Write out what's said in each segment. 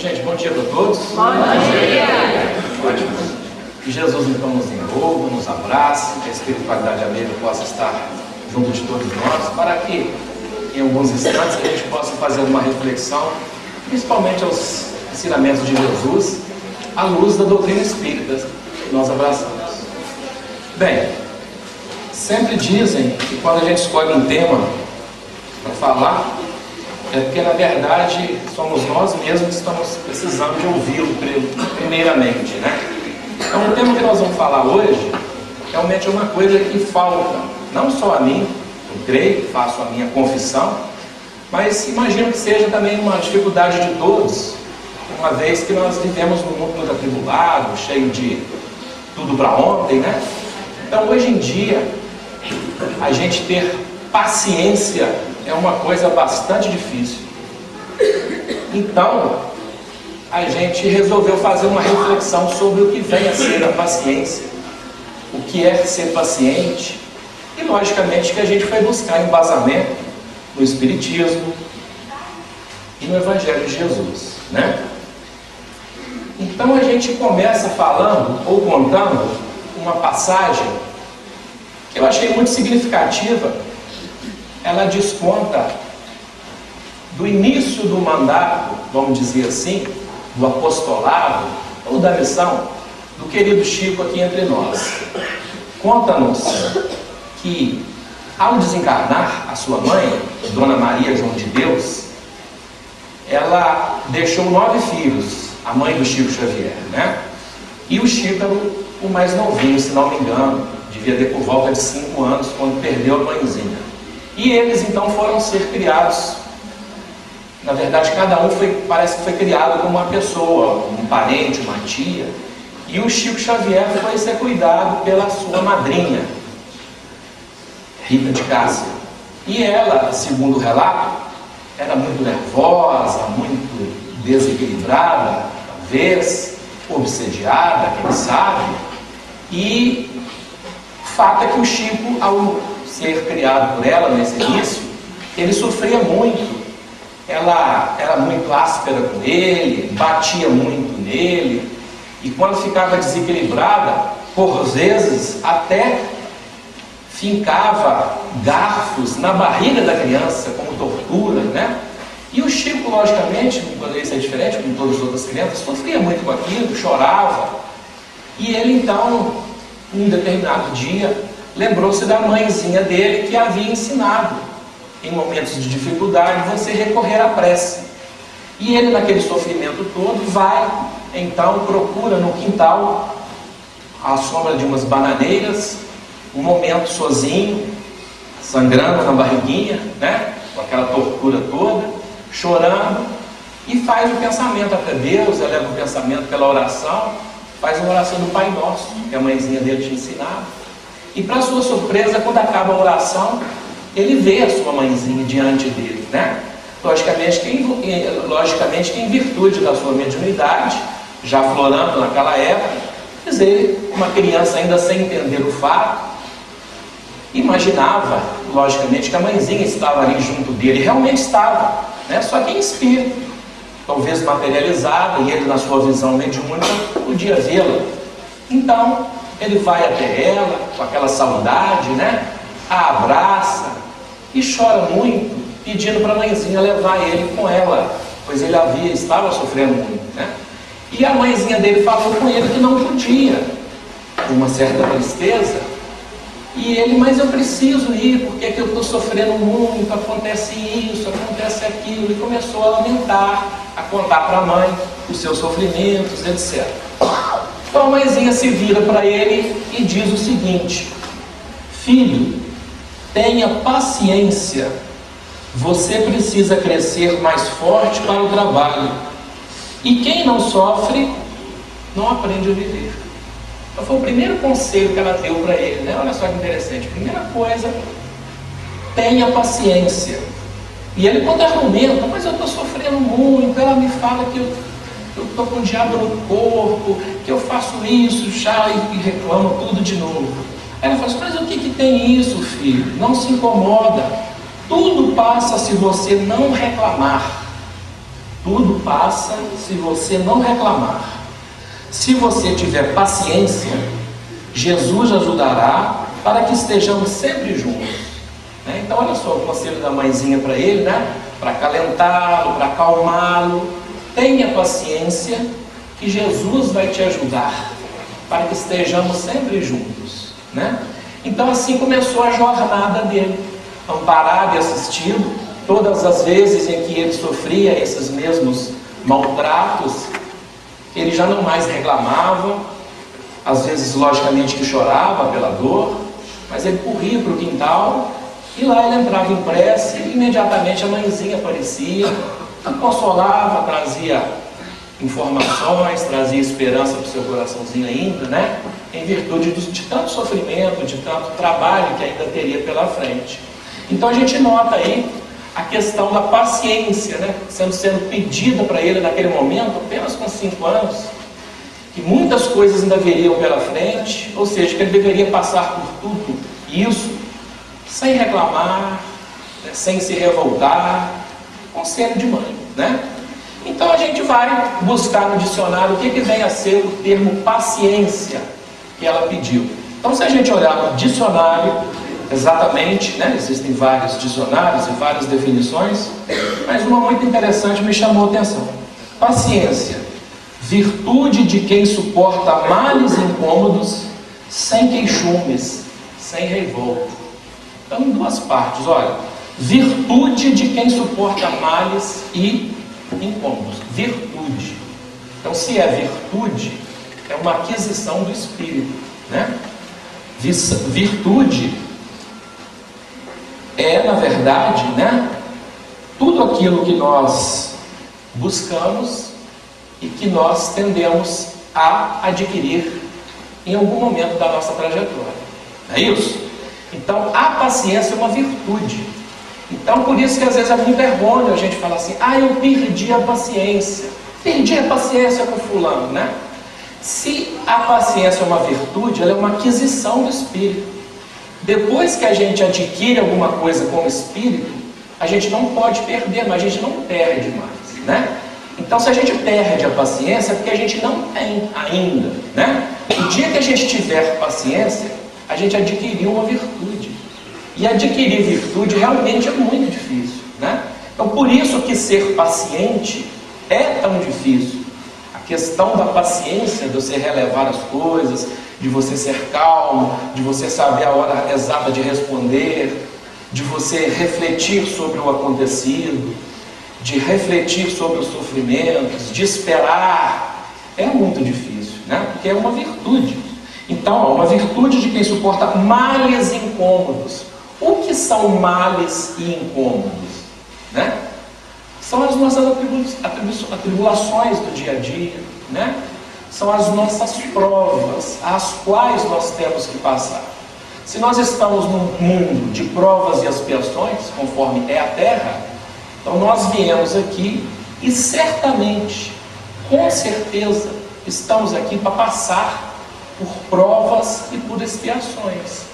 Gente, bom dia para todos. Bom dia. Ótimo. Que Jesus então nos envolva, nos abrace, que a espiritualidade amiga possa estar junto de todos nós, para que em alguns instantes a gente possa fazer uma reflexão, principalmente aos ensinamentos de Jesus, à luz da doutrina espírita que nós abraçamos. Bem, sempre dizem que quando a gente escolhe um tema para falar, é porque na verdade somos nós mesmos que estamos precisando de ouvi-lo primeiramente, né? Então o tema que nós vamos falar hoje realmente é uma coisa que falta, não só a mim, eu creio, faço a minha confissão, mas imagino que seja também uma dificuldade de todos, uma vez que nós vivemos num mundo muito atribulado, cheio de tudo para ontem, né? Então hoje em dia, a gente ter paciência é uma coisa bastante difícil. Então, a gente resolveu fazer uma reflexão sobre o que vem a ser a paciência, o que é ser paciente, e logicamente que a gente foi buscar embasamento no Espiritismo e no Evangelho de Jesus, né? Então a gente começa falando ou contando uma passagem que eu achei muito significativa. Ela desconta do início do mandato, vamos dizer assim, do apostolado ou da missão do querido Chico aqui entre nós. Conta-nos que ao desencarnar a sua mãe, Dona Maria João de Deus, ela deixou 9 filhos, a mãe do Chico Xavier, né? E o Chico era o mais novinho, se não me engano, devia ter por volta de 5 anos quando perdeu a mãezinha. E eles então foram ser criados, na verdade cada um parece que foi criado como uma pessoa, um parente, uma tia, e o Chico Xavier foi ser cuidado pela sua madrinha, Rita de Cássia. E ela, segundo o relato, era muito nervosa, muito desequilibrada, talvez, obsediada, quem sabe, e o fato é que o Chico, ao ser criado por ela nesse início, ele sofria muito. Ela era muito áspera com ele, batia muito nele, e quando ficava desequilibrada, por vezes até fincava garfos na barriga da criança como tortura, né? E o Chico, logicamente, quando isso é diferente, como todas as outras crianças, sofria muito com aquilo, chorava. E ele então, um determinado dia, lembrou-se da mãezinha dele que havia ensinado, em momentos de dificuldade, você recorrer à prece. E ele, naquele sofrimento todo, vai, então, procura no quintal, à sombra de umas bananeiras, um momento sozinho, sangrando na barriguinha, né? Com aquela tortura toda, chorando, e faz o pensamento até Deus, eleva o pensamento pela oração, faz a oração do Pai Nosso, que a mãezinha dele tinha ensinado. E para sua surpresa, quando acaba a oração, ele vê a sua mãezinha diante dele, né? Logicamente que em virtude da sua mediunidade, já florando naquela época, quer dizer, uma criança ainda sem entender o fato, imaginava, logicamente, que a mãezinha estava ali junto dele, realmente estava, né? Só que em espírito, talvez materializada, e ele na sua visão mediúnica podia vê-la. Então, ele vai até ela, com aquela saudade, né? A abraça e chora muito, pedindo para a mãezinha levar ele com ela, pois ele estava sofrendo muito, né? E a mãezinha dele falou com ele que não podia, com uma certa tristeza, e ele, mas eu preciso ir, porque é que eu estou sofrendo muito, acontece isso, acontece aquilo, e começou a lamentar, a contar para a mãe os seus sofrimentos, etc. Então a mãezinha se vira para ele e diz o seguinte: filho, tenha paciência, você precisa crescer mais forte para o trabalho, e quem não sofre, não aprende a viver. Então foi o primeiro conselho que ela deu para ele, né? Olha só que interessante. Primeira coisa, tenha paciência. E ele, quando argumenta, mas eu estou sofrendo muito, ela me fala que eu estou com o diabo no corpo, que eu faço isso já, e reclamo tudo de novo. Aí ela fala assim, mas o que tem isso, filho? Não se incomoda. Tudo passa se você não reclamar. Tudo passa se você não reclamar. Se você tiver paciência, Jesus ajudará para que estejamos sempre juntos. Então olha só o conselho da mãezinha para ele, para acalentá-lo, para acalmá-lo. Tenha paciência que Jesus vai te ajudar para que estejamos sempre juntos. Então assim começou a jornada dele, amparado e assistido. Todas as vezes em que ele sofria esses mesmos maltratos, ele já não mais reclamava, às vezes logicamente que chorava pela dor, mas ele corria para o quintal e lá ele entrava em prece e imediatamente a mãezinha aparecia, o consolava, trazia informações, trazia esperança para o seu coraçãozinho ainda, em virtude de tanto sofrimento, de tanto trabalho que ainda teria pela frente. Então a gente nota aí a questão da paciência, sendo pedida para ele naquele momento, apenas com 5 anos, que muitas coisas ainda viriam pela frente, ou seja, que ele deveria passar por tudo isso, sem reclamar, sem se revoltar, conselho de mãe, Então a gente vai buscar no dicionário o que vem a ser o termo paciência que ela pediu. Então se a gente olhar no dicionário, exatamente, existem vários dicionários e várias definições, mas uma muito interessante me chamou a atenção. Paciência, virtude de quem suporta males incômodos, sem queixumes, sem revolta. Então em duas partes, olha, virtude de quem suporta males e incômodos, virtude. Então se é virtude, é uma aquisição do espírito, Virtude é, na verdade, tudo aquilo que nós buscamos e que nós tendemos a adquirir em algum momento da nossa trajetória. É isso? Então, a paciência é uma virtude. Então, por isso que às vezes é muito errôneo a gente falar assim, eu perdi a paciência. Perdi a paciência com fulano, Se a paciência é uma virtude, ela é uma aquisição do espírito. Depois que a gente adquire alguma coisa com o espírito, a gente não pode perder, mas a gente não perde mais, Então se a gente perde a paciência, é porque a gente não tem ainda, O dia que a gente tiver paciência, a gente adquiriu uma virtude. E adquirir virtude realmente é muito difícil, Então por isso que ser paciente é tão difícil. A questão da paciência, de você relevar as coisas, de você ser calmo, de você saber a hora exata de responder, de você refletir sobre o acontecido, de refletir sobre os sofrimentos, de esperar, é muito difícil, Porque é uma virtude. Então, uma virtude de quem suporta males incômodos. O que são males e incômodos? São as nossas atribulações do dia a dia, São as nossas provas, as quais nós temos que passar. Se nós estamos num mundo de provas e expiações, conforme é a Terra, então nós viemos aqui e certamente, com certeza, estamos aqui para passar por provas e por expiações.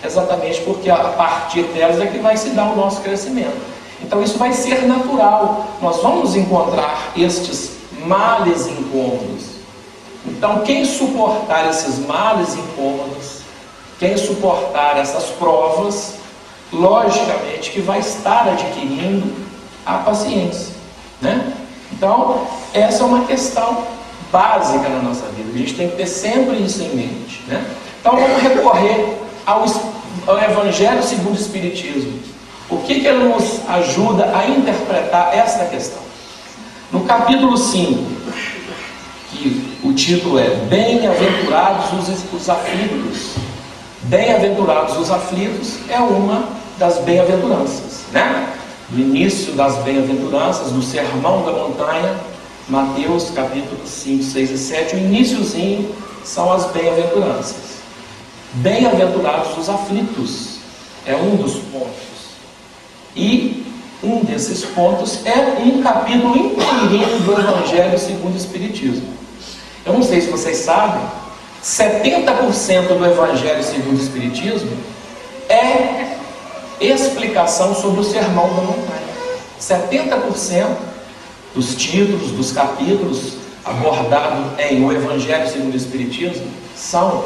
Exatamente porque a partir delas é que vai se dar o nosso crescimento. Então isso vai ser natural. Nós vamos encontrar estes males incômodos. Então quem suportar esses males incômodos, quem suportar essas provas, logicamente que vai estar adquirindo a paciência, Então essa é uma questão básica na nossa vida. A gente tem que ter sempre isso em mente, Então vamos recorrer ao Evangelho segundo o Espiritismo. O que ele nos ajuda a interpretar esta questão? No capítulo 5, que o título é Bem-aventurados os aflitos. Bem-aventurados os aflitos é uma das bem-aventuranças, Do início das bem-aventuranças, do Sermão da Montanha, Mateus capítulo 5, 6 e 7, o iniciozinho são as bem-aventuranças. Bem-aventurados os aflitos é um dos pontos. E um desses pontos é um capítulo inteirinho do Evangelho segundo o Espiritismo. Eu não sei se vocês sabem, 70% do Evangelho segundo o Espiritismo é explicação sobre o Sermão da Montanha. 70% dos títulos, dos capítulos abordados em O Evangelho segundo o Espiritismo são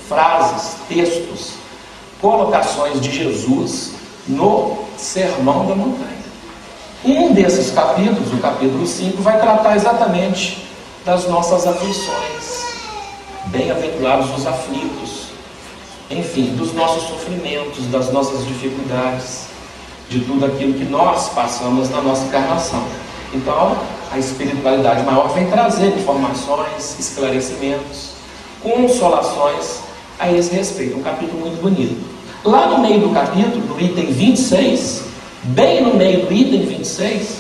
frases, textos, colocações de Jesus no Sermão da Montanha. Um desses capítulos, o capítulo 5, vai tratar exatamente das nossas aflições. Bem-aventurados os aflitos, enfim, dos nossos sofrimentos, das nossas dificuldades, de tudo aquilo que nós passamos na nossa encarnação. Então, a espiritualidade maior vem trazer informações, esclarecimentos, consolações a esse respeito. Um capítulo muito bonito. Lá no meio do capítulo, no item 26, bem no meio do item 26,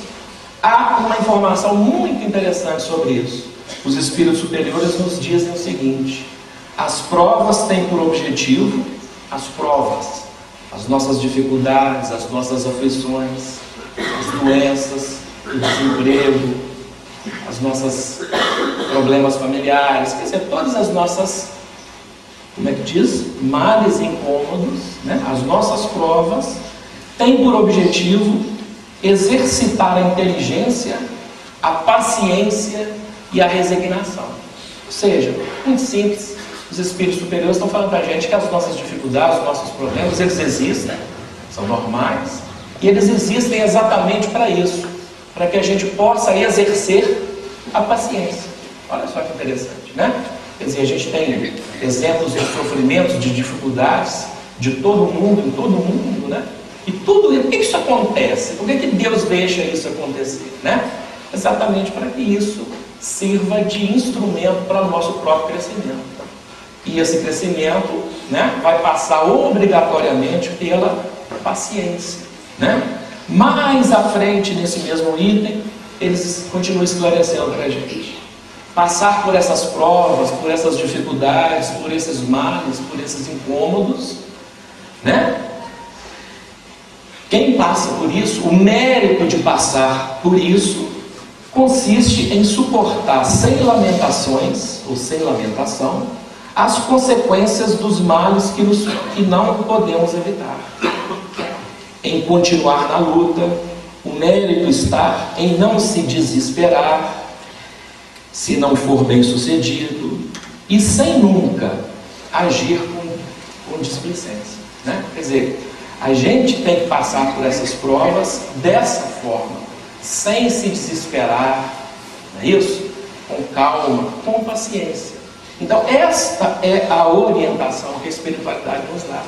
há uma informação muito interessante sobre isso. Os espíritos superiores nos dizem o seguinte: as provas têm por objetivo, as provas, as nossas dificuldades, as nossas aflições, as doenças, o desemprego, as nossas problemas familiares, quer dizer, todas as nossas, como é que diz? Males e incômodos, né? As nossas provas têm por objetivo exercitar a inteligência, a paciência e a resignação. Ou seja, muito simples, os espíritos superiores estão falando para a gente que as nossas dificuldades, os nossos problemas, eles existem, são normais, e eles existem exatamente para isso, para que a gente possa exercer a paciência. Olha só que interessante, né? Quer dizer, a gente tem exemplos de sofrimentos, de dificuldades de todo mundo, em todo mundo, né? E tudo, por que isso acontece? Por que Deus deixa isso acontecer, né? Exatamente para que isso sirva de instrumento para o nosso próprio crescimento. E esse crescimento, né, vai passar obrigatoriamente pela paciência, né? Mais à frente, nesse mesmo item, eles continuam esclarecendo para a gente. Passar por essas provas, por essas dificuldades, por esses males, por esses incômodos, né? Quem passa por isso, o mérito de passar por isso, consiste em suportar sem lamentações, ou sem lamentação, as consequências dos males que não podemos evitar. Em continuar na luta, o mérito está em não se desesperar, se não for bem sucedido, e sem nunca agir com displicência, né? Quer dizer, a gente tem que passar por essas provas dessa forma, sem se desesperar, não é isso? Com calma, com paciência. Então, esta é a orientação que a espiritualidade nos dá.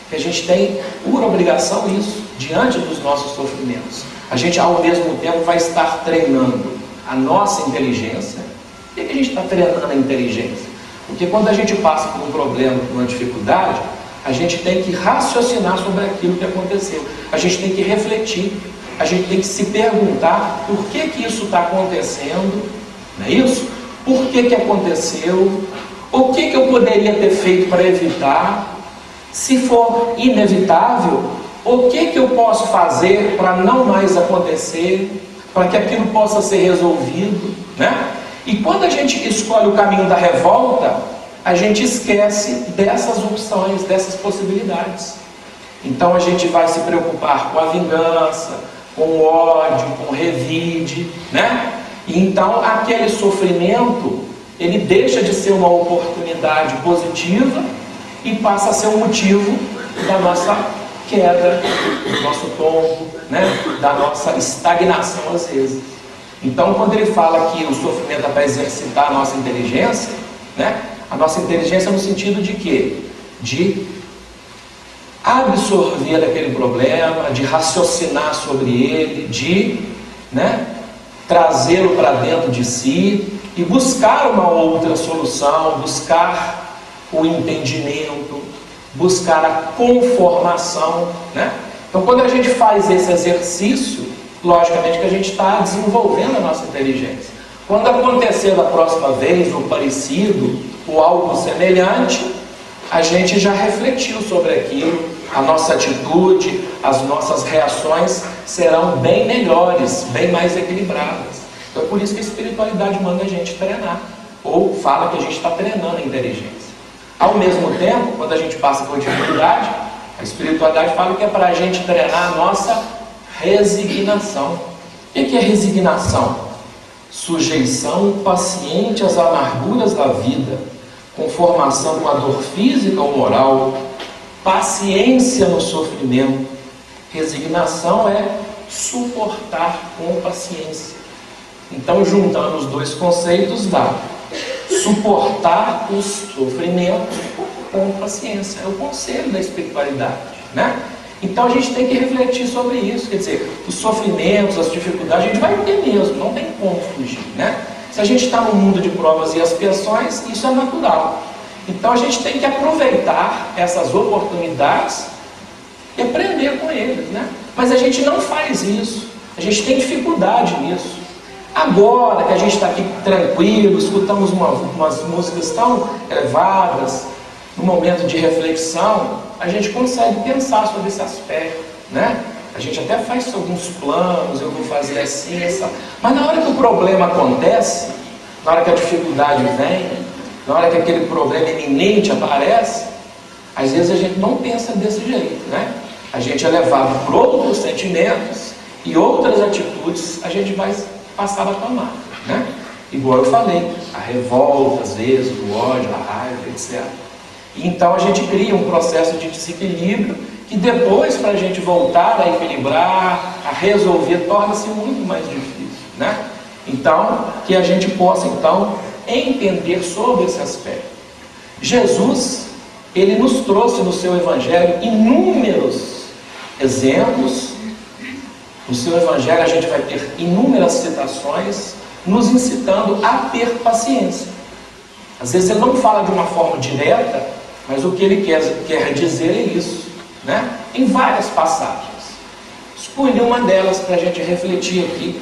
Que a gente tem por obrigação isso, diante dos nossos sofrimentos. A gente, ao mesmo tempo, vai estar treinando a nossa inteligência. Por que a gente está treinando a inteligência? Porque quando a gente passa por um problema, por uma dificuldade, a gente tem que raciocinar sobre aquilo que aconteceu. A gente tem que refletir. A gente tem que se perguntar por que isso está acontecendo, não é isso? Por que aconteceu? O que eu poderia ter feito para evitar? Se for inevitável, o que eu posso fazer para não mais acontecer? Para que aquilo possa ser resolvido, né? E quando a gente escolhe o caminho da revolta, a gente esquece dessas opções, dessas possibilidades. Então a gente vai se preocupar com a vingança, com o ódio, com o revide, né? E então aquele sofrimento, ele deixa de ser uma oportunidade positiva e passa a ser um motivo da nossa queda, do nosso tombo, né? Da nossa estagnação às vezes. Então quando ele fala que o sofrimento é para exercitar a nossa inteligência, né? A nossa inteligência no sentido de quê? De absorver aquele problema, de raciocinar sobre ele, de, né, trazê-lo para dentro de si e buscar uma outra solução, buscar o entendimento, buscar a conformação, né? Então quando a gente faz esse exercício, logicamente que a gente está desenvolvendo a nossa inteligência. Quando acontecer da próxima vez, ou parecido, ou algo semelhante, a gente já refletiu sobre aquilo, a nossa atitude, as nossas reações serão bem melhores, bem mais equilibradas. Então é por isso que a espiritualidade manda a gente treinar, ou fala que a gente está treinando a inteligência. Ao mesmo tempo, quando a gente passa por dificuldade, a espiritualidade fala que é para a gente treinar a nossa resignação. O que é resignação? sujeição paciente às amarguras da vida, conformação com a dor física ou moral, paciência no sofrimento. Resignação é suportar com paciência. Então, juntando os dois conceitos, dá suportar o sofrimento com paciência. É o conselho da espiritualidade, né? Então, a gente tem que refletir sobre isso. Quer dizer, os sofrimentos, as dificuldades, a gente vai ter mesmo, não tem como fugir, né? Se a gente está no mundo de provas e expiações, isso é natural. Então, a gente tem que aproveitar essas oportunidades e aprender com eles, né? Mas a gente não faz isso. A gente tem dificuldade nisso. Agora que a gente está aqui tranquilo, escutamos umas músicas tão elevadas, no momento de reflexão, a gente consegue pensar sobre esse aspecto, né? A gente até faz alguns planos, eu vou fazer assim, essa. Mas na hora que o problema acontece, na hora que a dificuldade vem, na hora que aquele problema iminente aparece, às vezes a gente não pensa desse jeito, né? A gente é levado por outros sentimentos e outras atitudes a gente vai passar a tomar, né? Igual eu falei, a revolta, às vezes, o ódio, a raiva, etc. E então a gente cria um processo de desequilíbrio que depois, para a gente voltar a equilibrar, a resolver, torna-se muito mais difícil, né? Então, que a gente possa, então, entender sobre esse aspecto. Jesus, ele nos trouxe no seu Evangelho inúmeros exemplos. No seu Evangelho a gente vai ter inúmeras citações nos incitando a ter paciência. Às vezes ele não fala de uma forma direta, mas o que ele quer dizer é isso, né? Em várias passagens. Escolhi uma delas para a gente refletir aqui.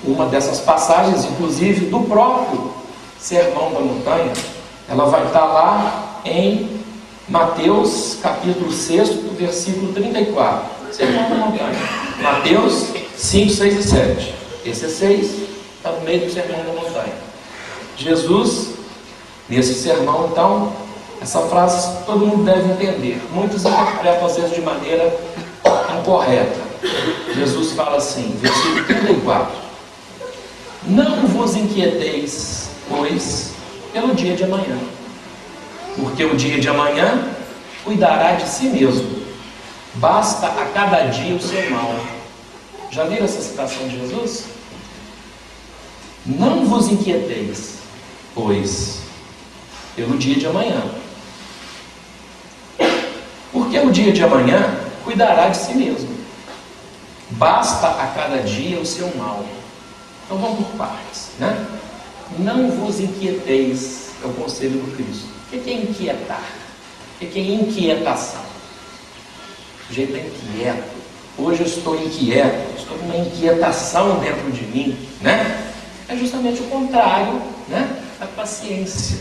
Uma dessas passagens, inclusive, do próprio Sermão da Montanha. Ela vai estar lá em Mateus, capítulo 6, versículo 34. Sermão da Montanha. Mateus 5, 6 e 7. Esse é 6, está no meio do Sermão da Montanha. Jesus, nesse sermão, então, essa frase todo mundo deve entender. Muitos interpretam, às vezes, de maneira incorreta. Jesus fala assim, versículo 34. Não vos inquieteis, pois, pelo dia de amanhã, porque o dia de amanhã cuidará de si mesmo. Basta a cada dia o seu mal. Já viram essa citação de Jesus? Não vos inquieteis, pois, pelo dia de amanhã. Porque o dia de amanhã cuidará de si mesmo. Basta a cada dia o seu mal. Então vamos por partes, né? Não vos inquieteis, é o conselho do Cristo. O que é inquietar? O que é inquietação? O jeito é inquieto. Hoje eu estou inquieto, estou com uma inquietação dentro de mim, né? É justamente o contrário, né? A paciência.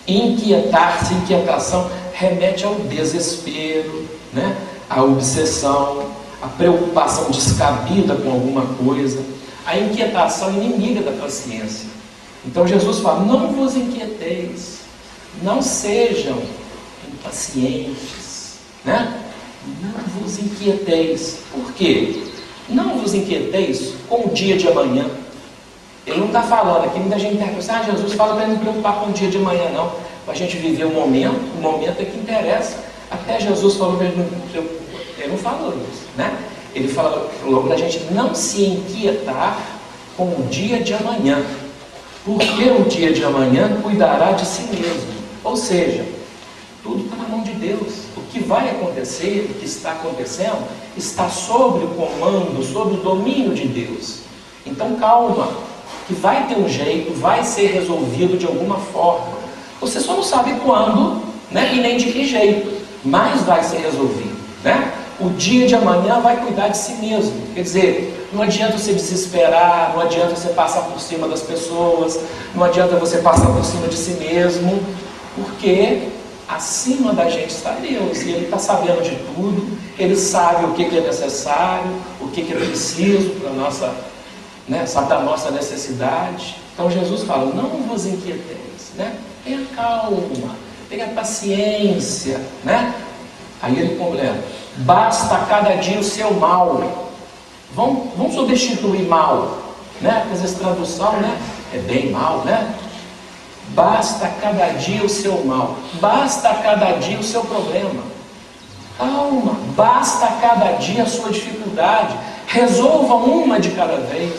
Inquietar-se, inquietação, remete ao desespero, né? À obsessão, à preocupação descabida com alguma coisa. A inquietação inimiga da paciência. Então Jesus fala, não vos inquieteis, não sejam impacientes, né? Não vos inquieteis. Por quê? Não vos inquieteis com o dia de amanhã. Ele não está falando aqui, muita gente interpreta, Jesus fala para não preocupar com o dia de amanhã, não. Para a gente viver o momento é que interessa. Até Jesus falou para ele não falou isso, né? Ele falou para a gente não se inquietar com o dia de amanhã, porque o dia de amanhã cuidará de si mesmo. Ou seja, tudo está na mão de Deus. O que vai acontecer, o que está acontecendo, está sob o comando, sob o domínio de Deus. Então calma, que vai ter um jeito, vai ser resolvido de alguma forma. Você só não sabe quando, né, e nem de que jeito, mas vai ser resolvido, né? O dia de amanhã vai cuidar de si mesmo. Quer dizer, não adianta você desesperar, não adianta você passar por cima das pessoas, não adianta você passar por cima de si mesmo, porque acima da gente está Deus, e Ele está sabendo de tudo, Ele sabe o que é necessário, o que é preciso para a nossa, né, sabe da nossa necessidade. Então Jesus fala, não vos inquieteis, né? Tenha calma, tenha paciência, né? Aí ele completa, basta a cada dia o seu mal. Vamos substituir mal. né? Às vezes tradução, né? É bem mal, né? Basta cada dia o seu mal, basta cada dia o seu problema. Calma, basta cada dia a sua dificuldade. Resolva uma de cada vez.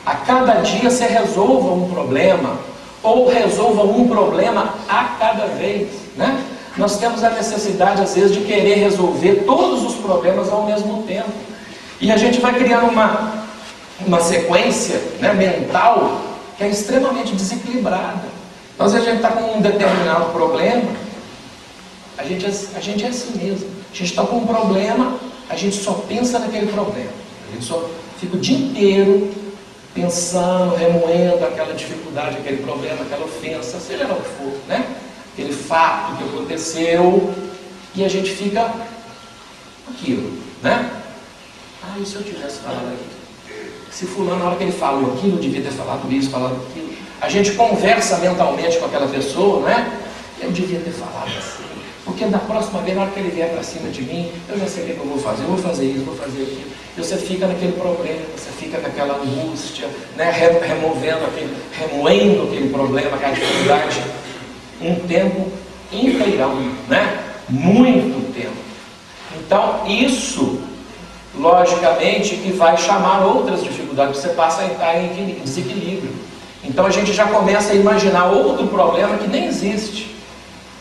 A cada dia você resolva um problema, ou resolva um problema a cada vez, né? Nós temos a necessidade, às vezes, de querer resolver todos os problemas ao mesmo tempo. E a gente vai criando uma sequência, né, mental que é extremamente desequilibrada. Então, às vezes a gente está com um determinado problema, a gente é assim mesmo. A gente está com um problema, a gente só pensa naquele problema. A gente só fica o dia inteiro pensando, remoendo aquela dificuldade, aquele problema, aquela ofensa, seja lá o que for, né? Aquele fato que aconteceu, e a gente fica aquilo, né? Ah, e se eu tivesse falado aquilo? Se fulano, na hora que ele falou aquilo, eu devia ter falado isso, falado aquilo. A gente conversa mentalmente com aquela pessoa, né? Eu devia ter falado assim, porque da próxima vez, na hora que ele vier para cima de mim, eu já sei o que eu vou fazer isso, vou fazer aquilo. E você fica naquele problema, você fica naquela angústia, né? Remoendo aquele problema, aquela dificuldade, um tempo inteirão, né? Muito tempo. Então, isso, logicamente, que vai chamar outras dificuldades, você passa a entrar em desequilíbrio. Então, a gente já começa a imaginar outro problema que nem existe.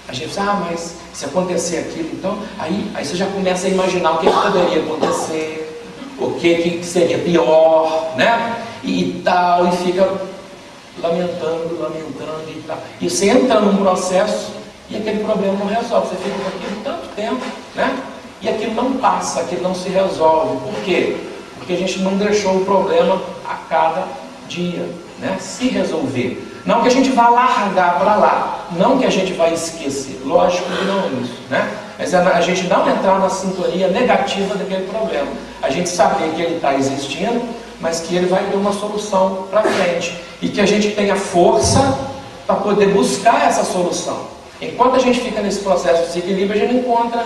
A gente diz, mas se acontecer aquilo, então, aí você já começa a imaginar o que poderia acontecer, o que seria pior, né? E tal, e fica lamentando e tal. E você entra num processo e aquele problema não resolve. Você fica com aquilo tanto tempo, né? E aquilo não passa, aquilo não se resolve. Por quê? Porque a gente não deixou o problema a cada dia, né, se resolver. Não que a gente vá largar para lá, não que a gente vai esquecer, lógico que não é isso, né? Mas a gente não entrar na sintonia negativa daquele problema. A gente saber que ele está existindo, mas que ele vai ter uma solução para frente. E que a gente tenha força para poder buscar essa solução. Enquanto a gente fica nesse processo de desequilíbrio, a gente não encontra,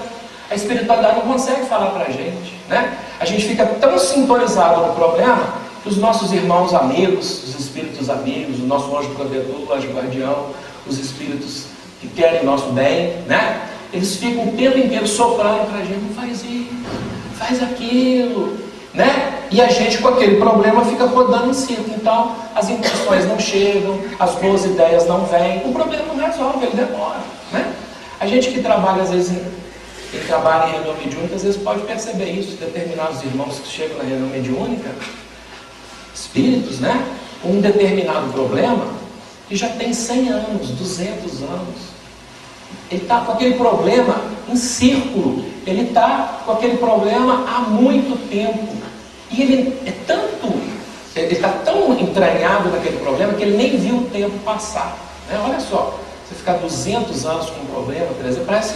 a espiritualidade não consegue falar para a gente, né? A gente fica tão sintonizado no problema que os nossos irmãos amigos, os espíritos amigos, o nosso anjo protetor, o anjo guardião, os espíritos que querem o nosso bem, né? Eles ficam o tempo inteiro soprando para a gente, não faz isso, faz aquilo, né? E a gente com aquele problema fica rodando em círculo. Então as intenções não chegam, as boas ideias não vêm, o problema não resolve, ele demora, né? A gente que trabalha às vezes em reunião mediúnica, às vezes pode perceber isso. Determinados irmãos que chegam na reunião mediúnica, espíritos, né, com um determinado problema que já tem 100 anos, 200 anos. Ele está com aquele problema em círculo, ele está com aquele problema há muito tempo. E ele está tão entranhado naquele problema que ele nem viu o tempo passar, né? Olha só, você ficar 200 anos com um problema, por exemplo, parece...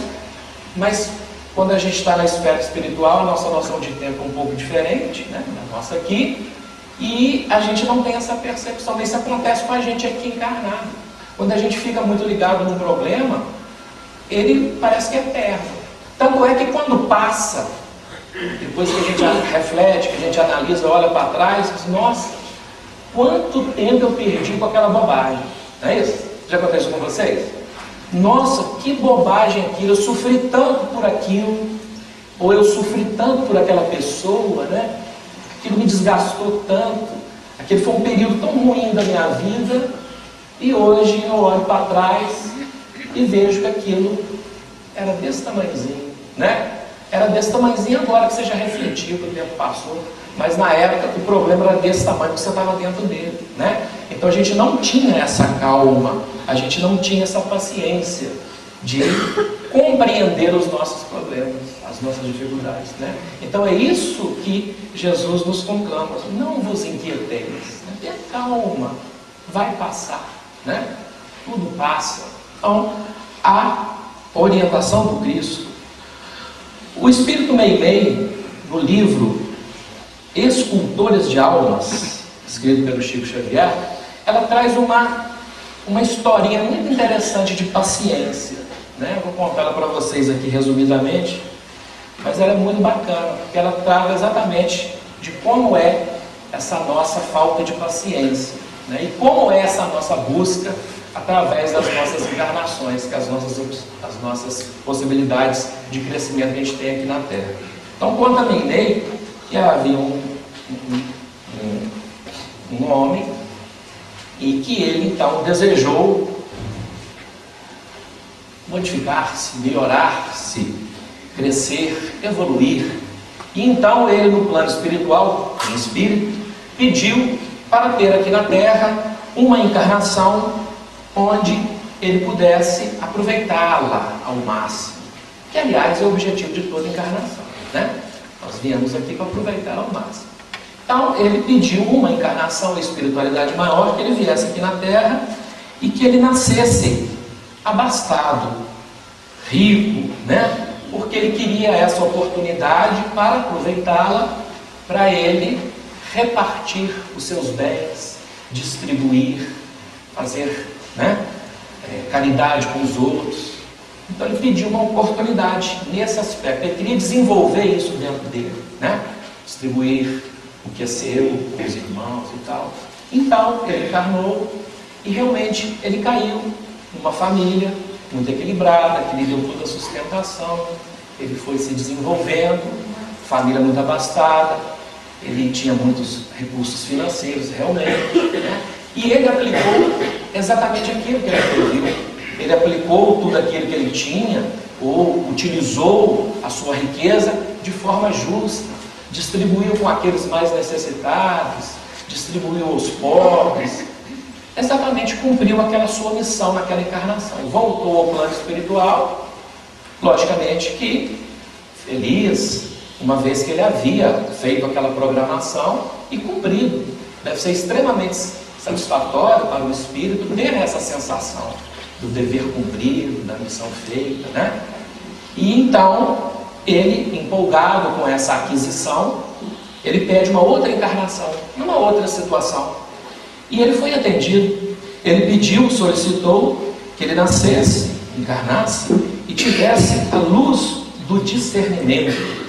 Mas quando a gente está na esfera espiritual, a nossa noção de tempo é um pouco diferente, né, da nossa aqui. E a gente não tem essa percepção. Isso acontece com a gente aqui encarnado. Quando a gente fica muito ligado num problema, ele parece que é eterno. Tanto é que quando passa, depois que a gente reflete, que a gente analisa, olha para trás, diz, nossa, quanto tempo eu perdi com aquela bobagem. Não é isso? Já aconteceu com vocês? Nossa, que bobagem aquilo, eu sofri tanto por aquilo, ou eu sofri tanto por aquela pessoa, né? Aquilo me desgastou tanto, aquele foi um período tão ruim da minha vida, e hoje eu olho para trás e vejo que aquilo era desse tamanhozinho, né? Era desse tamanhozinho agora que você já refletiu, que o tempo passou, mas na época o problema era desse tamanho que você estava dentro dele, né? Então a gente não tinha essa calma, a gente não tinha essa paciência de compreender os nossos problemas, as nossas dificuldades, né? Então é isso que Jesus nos conclama, não vos inquieteis, né? Tenha calma, vai passar, né? Tudo passa. Então, a orientação do Cristo. O Espírito Meimei, no livro Escultores de Almas, escrito pelo Chico Xavier, ela traz uma historinha muito interessante de paciência, né? Eu vou contar ela para vocês aqui resumidamente, mas ela é muito bacana, porque ela trata exatamente de como é essa nossa falta de paciência, né? E como é essa nossa busca através das nossas encarnações, que as nossas possibilidades de crescimento que a gente tem aqui na Terra. Então, conta a Ney que havia um homem e que ele então desejou modificar-se, melhorar-se, crescer, evoluir. E então ele, no plano espiritual, em espírito, pediu para ter aqui na Terra uma encarnação onde ele pudesse aproveitá-la ao máximo, que aliás é o objetivo de toda encarnação, né? Nós viemos aqui para aproveitar ao máximo. Então ele pediu uma encarnação, uma espiritualidade maior, que ele viesse aqui na Terra e que ele nascesse abastado, rico, né? Porque ele queria essa oportunidade para aproveitá-la, para ele repartir os seus bens, distribuir, fazer, né, caridade com os outros. Então ele pediu uma oportunidade nesse aspecto. Ele queria desenvolver isso dentro dele, né? Distribuir o que é seu, com os irmãos e tal. Então ele encarnou e realmente ele caiu numa família muito equilibrada, que lhe deu toda a sustentação. Ele foi se desenvolvendo, família muito abastada, ele tinha muitos recursos financeiros realmente, né? E ele aplicou exatamente aquilo que ele previu. Ele aplicou tudo aquilo que ele tinha, ou utilizou a sua riqueza de forma justa, distribuiu com aqueles mais necessitados, distribuiu aos pobres, exatamente cumpriu aquela sua missão naquela encarnação. Voltou ao plano espiritual, logicamente que feliz, uma vez que ele havia feito aquela programação e cumprido. Deve ser extremamente satisfatório para o espírito ter essa sensação do dever cumprido, da missão feita, né? E então, ele, empolgado com essa aquisição, ele pede uma outra encarnação, numa outra situação. E ele foi atendido. Ele pediu, solicitou que ele nascesse, encarnasse e tivesse a luz do discernimento.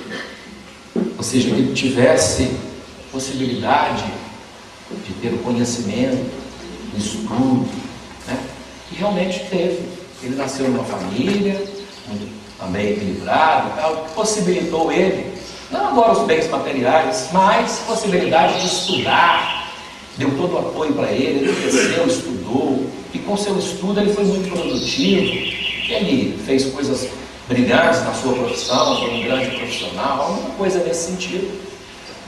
Ou seja, que ele tivesse possibilidade de ter o conhecimento, o estudo, né? E realmente teve. Ele nasceu numa família muito também equilibrada e tal, que possibilitou ele, não agora os bens materiais, mas possibilidade de estudar. Deu todo o apoio para ele, ele cresceu, estudou, e com seu estudo ele foi muito produtivo. Ele fez coisas brilhantes na sua profissão, foi um grande profissional, alguma coisa nesse sentido.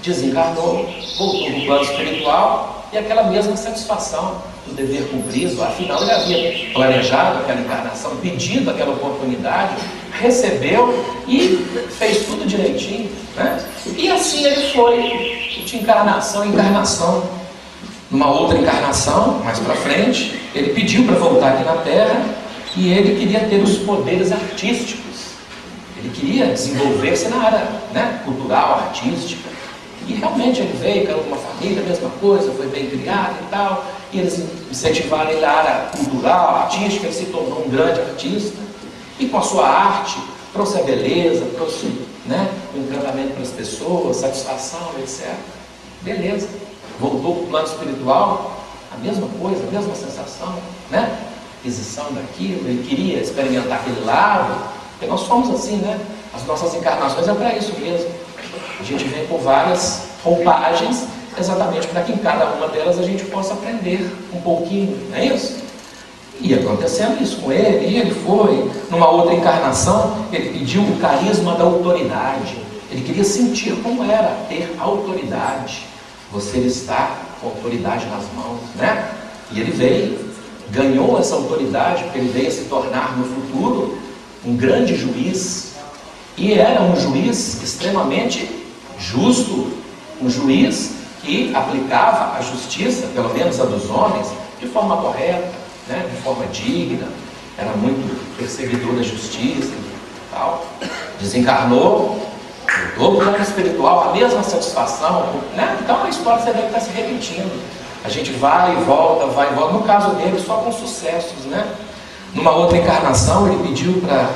Desencarnou, voltou para o plano espiritual e aquela mesma satisfação do dever cumprido. Afinal, ele havia planejado aquela encarnação, pedido aquela oportunidade, recebeu e fez tudo direitinho, né? E assim ele foi de encarnação em encarnação. Numa outra encarnação, mais para frente, ele pediu para voltar aqui na Terra e ele queria ter os poderes artísticos. Ele queria desenvolver-se na área, né, cultural, artística. E realmente ele veio, caiu com uma família, a mesma coisa, foi bem criado e tal. E eles incentivaram ele na área cultural, artística, ele se tornou um grande artista. E com a sua arte, trouxe a beleza, trouxe, né, o encantamento para as pessoas, satisfação, etc. Beleza. Voltou para o plano espiritual, a mesma coisa, a mesma sensação, né? Aquisição daquilo, ele queria experimentar aquele lado, porque nós somos assim, né? As nossas encarnações é para isso mesmo. A gente vem com várias roupagens, exatamente para que em cada uma delas a gente possa aprender um pouquinho, não é isso? E acontecendo isso com ele, e ele foi, numa outra encarnação, ele pediu o carisma da autoridade. Ele queria sentir como era ter autoridade. Você está com autoridade nas mãos, né? E ele veio, ganhou essa autoridade, porque ele veio a se tornar no futuro um grande juiz. E era um juiz extremamente justo, um juiz que aplicava a justiça, pelo menos a dos homens, de forma correta, né? De forma digna, era muito perseguidor da justiça e tal. Desencarnou, voltou para o plano espiritual, a mesma satisfação, né? Então a história você deve estar se repetindo. A gente vai e volta, vai e volta. No caso dele, só com sucessos, né? Numa outra encarnação, ele pediu para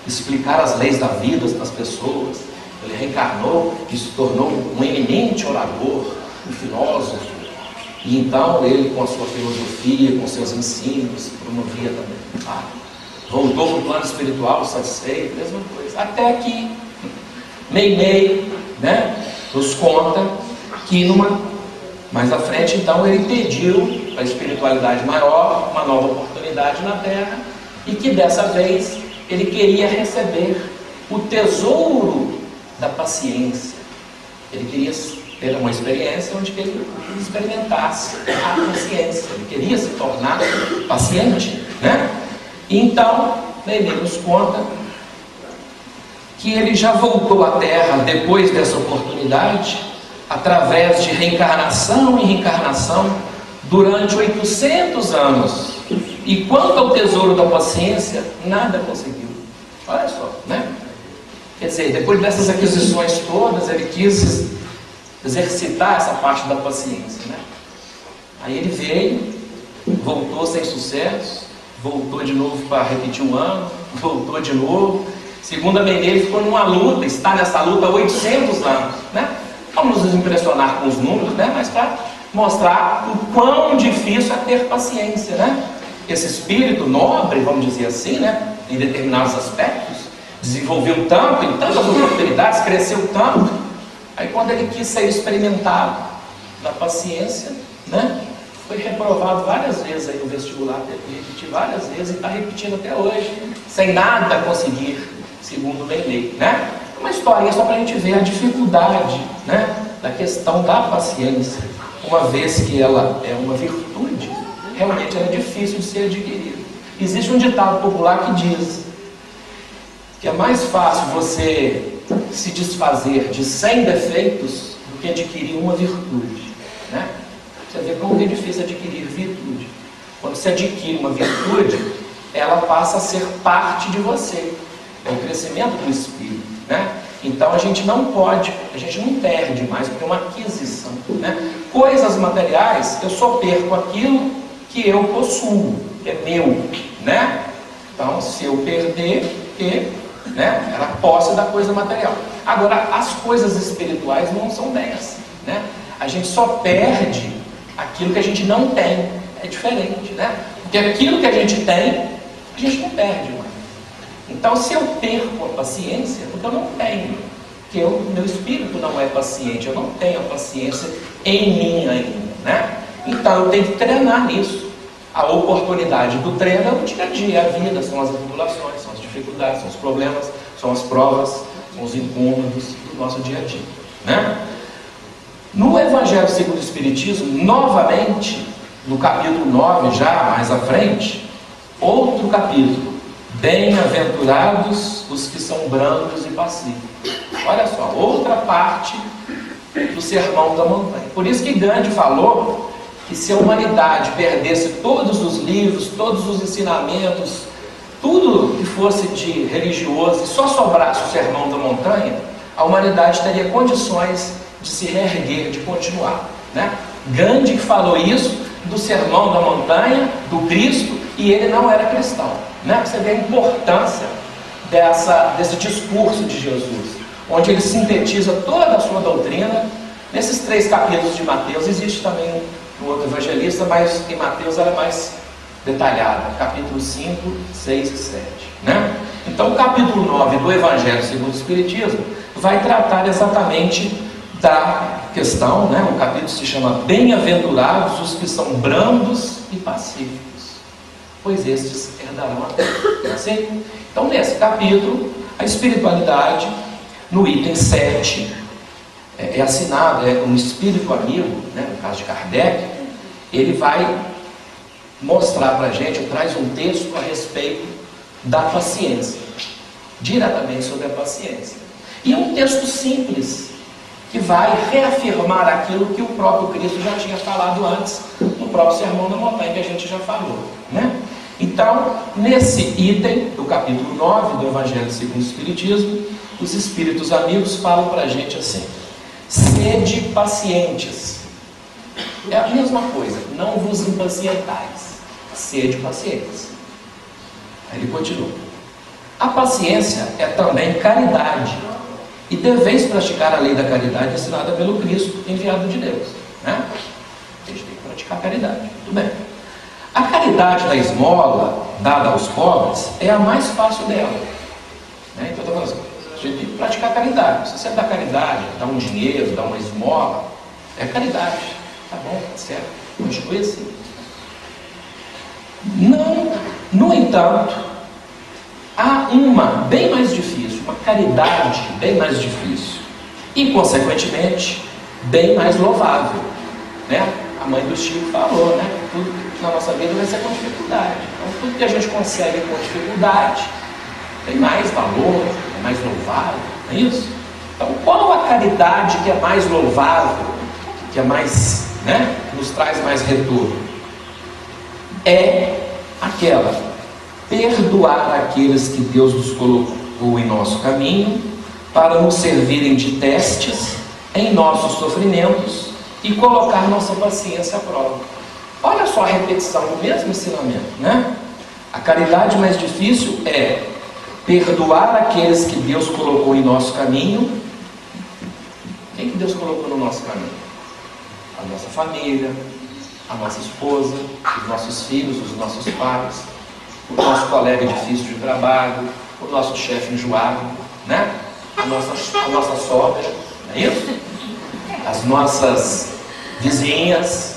explicar as leis da vida para as pessoas. Ele reencarnou e se tornou um eminente orador, um filósofo, e então ele, com a sua filosofia, com seus ensinos, promovia também. Voltou para o plano espiritual satisfeito, mesma coisa. Até que Meimei, né, nos conta que mais à frente, então, ele pediu a espiritualidade maior, uma nova oportunidade na Terra, e que dessa vez ele queria receber o tesouro da paciência. Ele queria ter uma experiência onde ele experimentasse a paciência. Ele queria se tornar paciente, né? Então, Meimei nos conta que ele já voltou à Terra depois dessa oportunidade, através de reencarnação e reencarnação, durante 800 anos. E quanto ao tesouro da paciência, nada conseguiu. Olha só, né? Quer dizer, depois dessas aquisições todas, ele quis exercitar essa parte da paciência, né? Aí ele veio, voltou sem sucesso, voltou de novo para repetir um ano, voltou de novo. Segundo a Meimei, ele ficou numa luta, está nessa luta há 800 anos, né? Vamos nos impressionar com os números, né? Mas para mostrar o quão difícil é ter paciência, né? Esse espírito nobre, vamos dizer assim, né? Em determinados aspectos, desenvolveu tanto, em tantas oportunidades, cresceu tanto. Aí quando ele quis ser experimentado na paciência, né? Foi reprovado várias vezes aí no vestibular, teve que repetir várias vezes e está repetindo até hoje, sem nada conseguir, segundo Meimei, né? Uma historinha só para a gente ver a dificuldade, né, da questão da paciência, uma vez que ela é uma virtude, realmente ela é difícil de ser adquirida. Existe um ditado popular que diz que é mais fácil você se desfazer de 100 defeitos do que adquirir uma virtude, né? Você vê como é difícil adquirir virtude. Quando você adquire uma virtude, ela passa a ser parte de você. É o crescimento do espírito, né? Então a gente não perde mais, porque é uma aquisição, né? Coisas materiais, eu só perco aquilo que eu possuo, que é meu, né? Então, se eu perder, né, era posse da coisa material. Agora, as coisas espirituais não são bem assim, né? A gente só perde aquilo que a gente não tem. É diferente, né? Porque aquilo que a gente tem, a gente não perde mais. Então, se eu perco a paciência, é porque eu não tenho, porque o meu espírito não é paciente, eu não tenho a paciência em mim ainda, né? Então, eu tenho que treinar nisso. A oportunidade do treino é o dia a dia, a vida, são as tribulações, são as dificuldades, são os problemas, são as provas, são os incômodos do nosso dia a dia, né? No Evangelho segundo o Espiritismo, novamente, no capítulo 9, já mais à frente, outro capítulo: bem-aventurados os que são brandos e pacíficos. Olha só, outra parte do Sermão da Montanha. Por isso que Gandhi falou que se a humanidade perdesse todos os livros, todos os ensinamentos, tudo que fosse de religioso, e só sobrasse o Sermão da Montanha, a humanidade teria condições de se reerguer, de continuar, né? Gandhi falou isso do Sermão da Montanha, do Cristo, e ele não era cristão, né? Você vê a importância desse discurso de Jesus, onde ele sintetiza toda a sua doutrina nesses 3 capítulos de Mateus. Existe também no outro evangelista, mas em Mateus ela é mais detalhada, capítulo 5, 6 e 7, né? Então o capítulo 9 do Evangelho segundo o Espiritismo vai tratar exatamente da questão, né? O capítulo se chama Bem-aventurados os que são brandos e pacíficos, pois estes herdarão a terra. Assim? Então nesse capítulo, a espiritualidade, no item 7, é assinado, um espírito amigo, né? No caso de Kardec, ele vai mostrar para a gente, traz um texto a respeito da paciência, diretamente sobre a paciência. E é um texto simples, que vai reafirmar aquilo que o próprio Cristo já tinha falado antes, no próprio Sermão da Montanha, que a gente já falou, né? Então, nesse item do capítulo 9 do Evangelho segundo o Espiritismo, os espíritos amigos falam para a gente assim: sede pacientes. É a mesma coisa, não vos impacientais, sede pacientes. Aí ele continua: a paciência é também caridade, e deveis praticar a lei da caridade ensinada pelo Cristo, enviado de Deus. né? A gente tem que praticar a caridade. Muito bem. A caridade da esmola, dada aos pobres, é a mais fácil dela. Né? Então, a gente tem que praticar a caridade. Se você dá caridade, dá um dinheiro, dá uma esmola, é caridade. Tá bom, tá certo. Continue assim. Não, no entanto, há uma bem mais difícil, uma caridade bem mais difícil e, consequentemente, bem mais louvável, né? A mãe do Chico falou, né? Tudo na nossa vida vai ser com dificuldade. Então, tudo que a gente consegue com dificuldade tem mais valor, é mais louvável, não é isso? Então, qual a caridade que é mais louvável, que é mais, né? Que nos traz mais retorno? É aquela: perdoar aqueles que Deus nos colocou em nosso caminho para nos servirem de testes em nossos sofrimentos e colocar nossa paciência à prova. Olha só a repetição do mesmo ensinamento, né? A caridade mais difícil é perdoar aqueles que Deus colocou em nosso caminho. Quem que Deus colocou no nosso caminho? A nossa família, a nossa esposa, os nossos filhos, os nossos pais, o nosso colega difícil de trabalho, o nosso chefe enjoado, né? A nossa sogra, não é isso? As nossas vizinhas,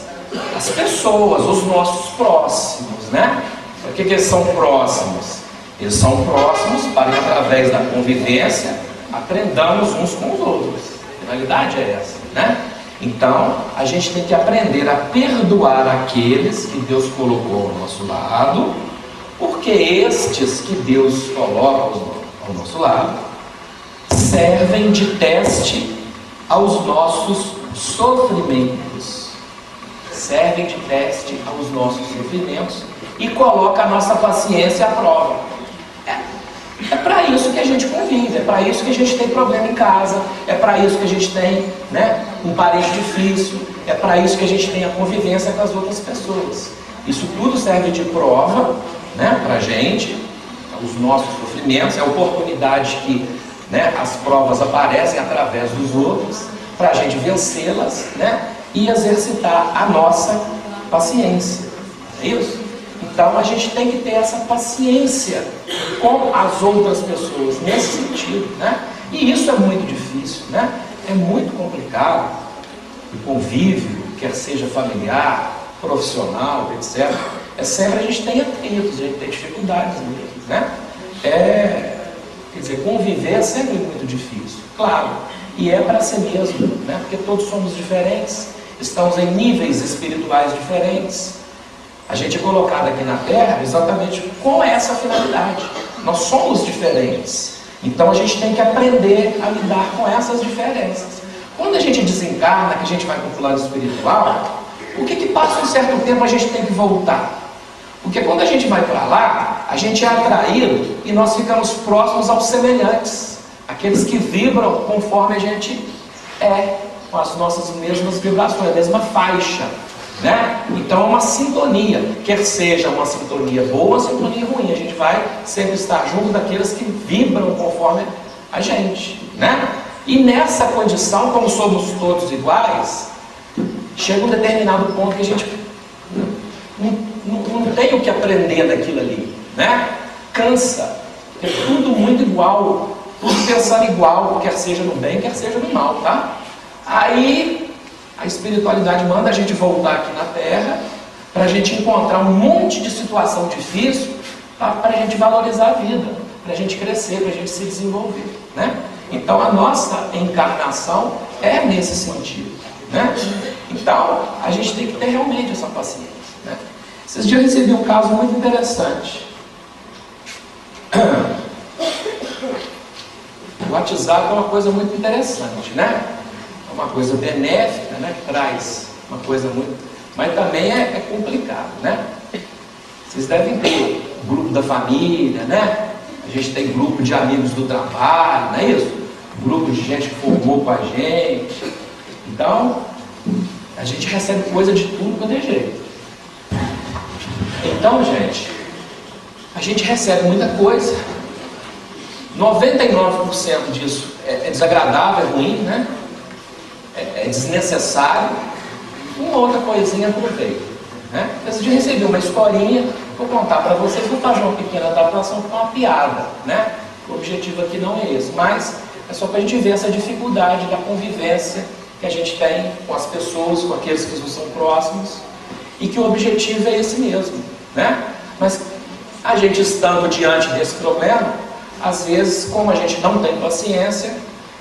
as pessoas, os nossos próximos, né? Por que eles são próximos? Eles são próximos para que, através da convivência, aprendamos uns com os outros. A realidade é essa, né? Então, a gente tem que aprender a perdoar aqueles que Deus colocou ao nosso lado, porque estes que Deus coloca ao nosso lado servem de teste aos nossos sofrimentos. Servem de teste aos nossos sofrimentos e coloca a nossa paciência à prova. É para isso que a gente convive, é para isso que a gente tem problema em casa, é para isso que a gente tem, né, um parente difícil, é para isso que a gente tem a convivência com as outras pessoas. Isso tudo serve de prova, né, para a gente, os nossos sofrimentos, é a oportunidade que, né, as provas aparecem através dos outros, para a gente vencê-las, né, e exercitar a nossa paciência. É isso? Então a gente tem que ter essa paciência com as outras pessoas, nesse sentido, né? E isso é muito difícil, né? É muito complicado. O convívio, quer seja familiar, profissional, etc. É sempre a gente tem atritos, a gente tem dificuldades mesmo, né? Quer dizer, conviver é sempre muito difícil, claro. E é para ser mesmo, né? Porque todos somos diferentes, estamos em níveis espirituais diferentes. A gente é colocado aqui na Terra exatamente com essa finalidade. Nós somos diferentes. Então a gente tem que aprender a lidar com essas diferenças. Quando a gente desencarna, que a gente vai para o plano espiritual, o que passa um certo tempo a gente tem que voltar? Porque quando a gente vai para lá, a gente é atraído e nós ficamos próximos aos semelhantes. Aqueles que vibram conforme a gente é, com as nossas mesmas vibrações, a mesma faixa. Né? Então é uma sintonia, quer seja uma sintonia boa ou uma sintonia ruim, a gente vai sempre estar junto daqueles que vibram conforme a gente, né? E nessa condição, como somos todos iguais, chega um determinado ponto que a gente não tem o que aprender daquilo ali, né? Cansa, é tudo muito igual, tudo pensando igual, quer seja no bem, quer seja no mal, tá? Aí a espiritualidade manda a gente voltar aqui na Terra para a gente encontrar um monte de situação difícil para a gente valorizar a vida, para a gente crescer, para a gente se desenvolver, né? Então a nossa encarnação é nesse sentido, né? Então a gente tem que ter realmente essa paciência, né? Esses dias eu recebi um caso muito interessante. O WhatsApp é uma coisa muito interessante, né? Uma coisa benéfica, né, que traz uma coisa muito... Mas também é complicado, né? Vocês devem ter grupo da família, né? A gente tem grupo de amigos do trabalho, não é isso? Grupo de gente que formou com a gente. Então, a gente recebe coisa de tudo quanto é jeito. Então, gente, a gente recebe muita coisa. 99% disso é desagradável, é ruim, né? É desnecessário, uma outra coisinha aproveita, né? Esse dia eu recebi uma historinha, vou contar para vocês, vou fazer uma pequena adaptação com uma piada, né? O objetivo aqui não é esse, mas é só para a gente ver essa dificuldade da convivência que a gente tem com as pessoas, com aqueles que nos são próximos, e que o objetivo é esse mesmo, né? Mas a gente estando diante desse problema, às vezes, como a gente não tem paciência,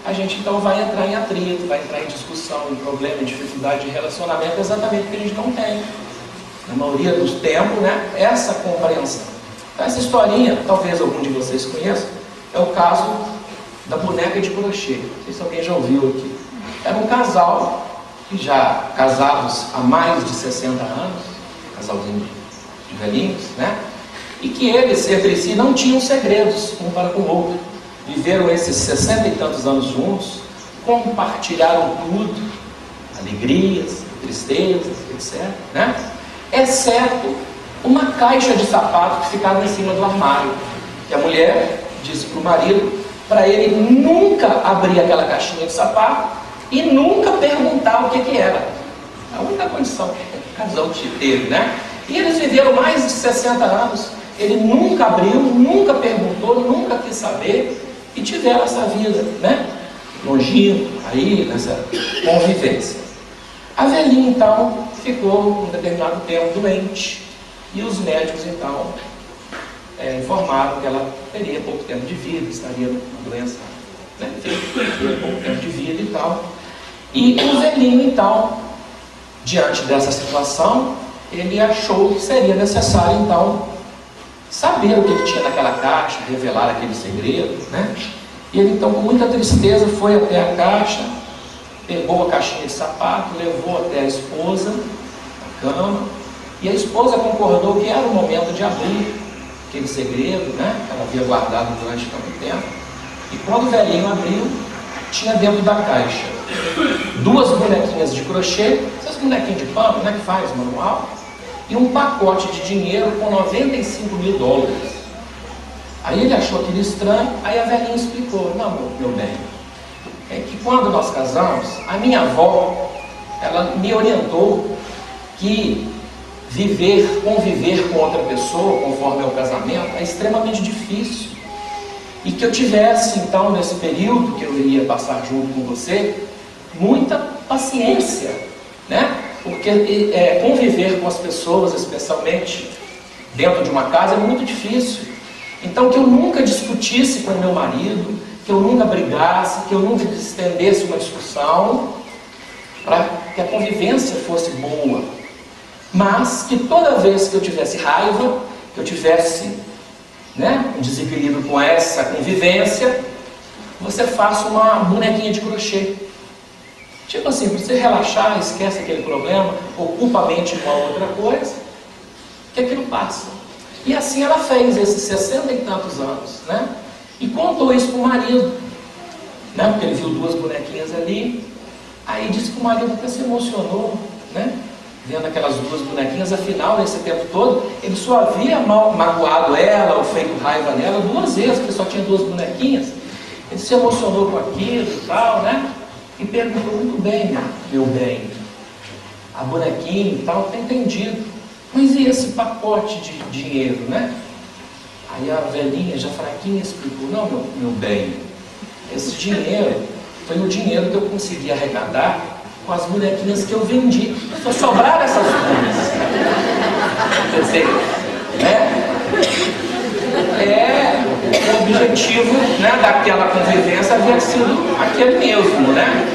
a gente então vai entrar em atrito, vai entrar em discussão, em problema, em dificuldade de relacionamento, exatamente porque a gente não tem, na maioria dos tempos, né, essa compreensão. Então, essa historinha, talvez algum de vocês conheça, é o caso da boneca de crochê. Não sei se alguém já ouviu aqui. Era um casal, já casados há mais de 60 anos, casalzinho de velhinhos, né? E que eles, entre si, não tinham segredos um para com o outro. Viveram esses 60 e tantos anos juntos, compartilharam tudo, alegrias, tristezas, etc., né? Exceto uma caixa de sapato que ficava em cima do armário. Que a mulher disse para o marido, para ele nunca abrir aquela caixinha de sapato e nunca perguntar o que era. A única condição que o casal teve, né? E eles viveram mais de 60 anos. Ele nunca abriu, nunca perguntou, nunca quis saber, e tiveram essa vida, né? Longínqua, aí, nessa convivência. A velhinha, então, ficou um determinado tempo doente, e os médicos, então, informaram que ela teria pouco tempo de vida, estaria uma doença, né? Teria pouco tempo de vida e tal. E o velhinho, então, diante dessa situação, ele achou que seria necessário, então, saber o que tinha naquela caixa, revelar aquele segredo, né? E ele, então, com muita tristeza, foi até a caixa, pegou a caixinha de sapato, levou até a esposa, na cama, e a esposa concordou que era o momento de abrir aquele segredo, né? Que ela havia guardado durante tanto tempo. E quando o velhinho abriu, tinha dentro da caixa 2 bonequinhas de crochê, essas bonequinhas de pano, né, que faz manual, e um pacote de dinheiro com $95.000. Aí ele achou aquilo estranho, aí a velhinha explicou, não, meu bem, é que quando nós casamos, a minha avó, ela me orientou que conviver com outra pessoa, conforme é o casamento, é extremamente difícil. E que eu tivesse, então, nesse período que eu iria passar junto com você, muita paciência, né? Porque conviver com as pessoas, especialmente dentro de uma casa, é muito difícil. Então, que eu nunca discutisse com o meu marido, que eu nunca brigasse, que eu nunca estendesse uma discussão, para que a convivência fosse boa. Mas que toda vez que eu tivesse raiva, que eu tivesse, né, um desequilíbrio com essa convivência, você faça uma bonequinha de crochê. Tipo assim, para você relaxar, esquece aquele problema, ocupa a mente em uma outra coisa, que aquilo passa. E assim ela fez esses 60 e tantos anos, né? E contou isso para o marido, né? Porque ele viu 2 bonequinhas ali. Aí disse que o marido até se emocionou, né? Vendo aquelas 2 bonequinhas, afinal, nesse tempo todo, ele só havia magoado ela, ou feito raiva nela 2 vezes, porque só tinha 2 bonequinhas. Ele se emocionou com aquilo e tal, né? E perguntou, muito bem, meu bem, a bonequinha e tal, está entendido. Mas e esse pacote de dinheiro, né? Aí a velhinha, já fraquinha, explicou, não, meu bem, esse dinheiro foi o dinheiro que eu consegui arrecadar com as bonequinhas que eu vendi. Só sobraram essas coisas. Quer dizer, né? O objetivo, né, daquela convivência havia sido aquele mesmo, né?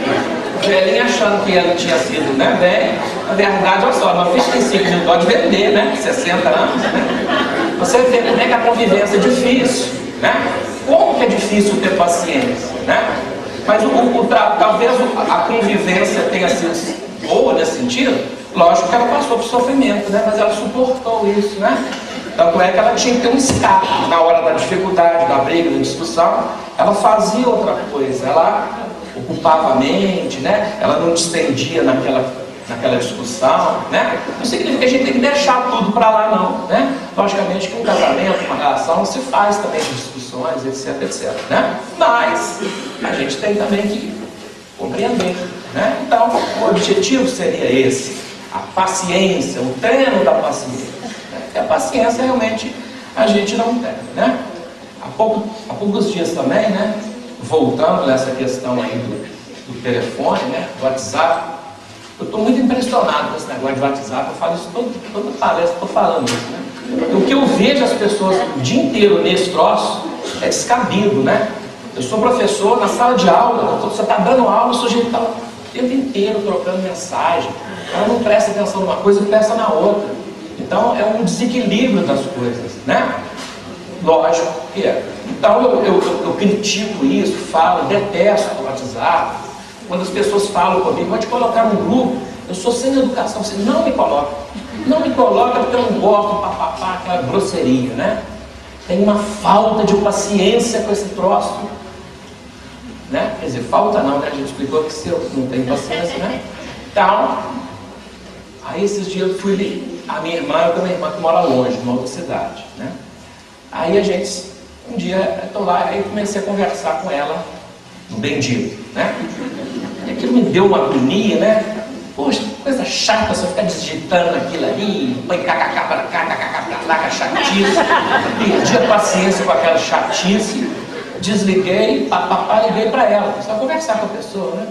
O velhinho achando que ele tinha sido, né, bem, na verdade, olha só, $95.000 de vender, né? 60 anos, né? Você vê como é que a convivência é difícil, né? Como que é difícil ter paciência, né? Mas talvez a convivência tenha sido boa nesse sentido. Lógico que ela passou por sofrimento, né? Mas ela suportou isso, né? Tanto é que ela tinha que ter um escape na hora da dificuldade, da briga, da discussão. Ela fazia outra coisa, ela ocupava a mente, né? Ela não distendia naquela discussão, né? Não significa que a gente tem que deixar tudo para lá, não, né? Logicamente que um casamento, uma relação, se faz também de discussões, etc, etc, né? Mas a gente tem também que compreender, né? Então, o objetivo seria esse, a paciência, o treino da paciência. Porque a paciência realmente a gente não tem, né? Há poucos dias também, né? Voltando nessa questão aí do telefone, né? Do WhatsApp. Eu estou muito impressionado com esse negócio de WhatsApp. Eu falo isso toda palestra, estou falando isso, né? O que eu vejo as pessoas o dia inteiro nesse troço é descabido, né? Eu sou professor na sala de aula, você está dando aula, o sujeito está o tempo inteiro trocando mensagem. Ela não presta atenção numa coisa e presta na outra. Então é um desequilíbrio das coisas, né? Lógico que é. Então eu critico isso, falo, detesto o WhatsApp. Quando as pessoas falam comigo, pode colocar no grupo, eu sou sem educação, você não me coloca. Não me coloca porque eu não gosto, papapá, aquela grosseria, né? Tem uma falta de paciência com esse troço, né? Quer dizer, falta não, né? A gente explicou que se eu não tenho paciência, né? Então, aí esses dias eu fui ali, a minha irmã, eu tenho uma irmã que mora longe, numa outra cidade, né? Aí a gente, um dia, eu estou lá, aí eu comecei a conversar com ela, no bendito, né? E aquilo me deu uma agonia, né? Poxa, que coisa chata, você ficar digitando aquilo ali, põe kkk para cá, kkk para lá, chatice. Perdi a paciência com aquela chatice, desliguei, liguei para ela. Só conversar com a pessoa, né?